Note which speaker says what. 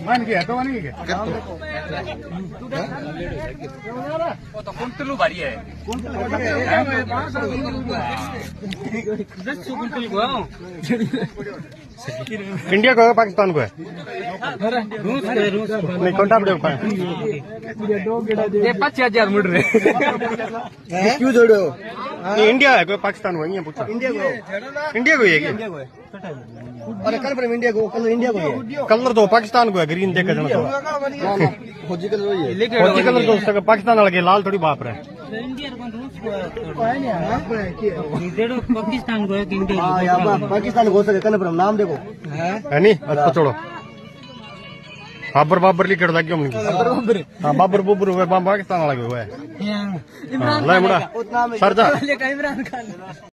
Speaker 1: मान गया तो मान गया तो कुंटलू भारी है
Speaker 2: इंडिया को है पाकिस्तान को है नहीं कौन टाप
Speaker 1: 5000 मुड़ रहे
Speaker 2: क्यों जोड़ो ये इंडिया है कोई पाकिस्तान को नहीं पूछा इंडिया को ही है क्या अरे कल पर इंडिया को कलर तो पाकिस्तान को है ग्रीन देखा जाना फौजी कलर तो उसका पाकिस्तान वाला के लाल थोड़ी बाप रहे
Speaker 3: पाकिस्तान को है
Speaker 2: पाकिस्तान को सके कल पर नाम देखो है नहीं अच्छा छोड़ो बाबर लिख कर क्यों हाँ बाबर पाकिस्तान वाला है मुड़ा सर जा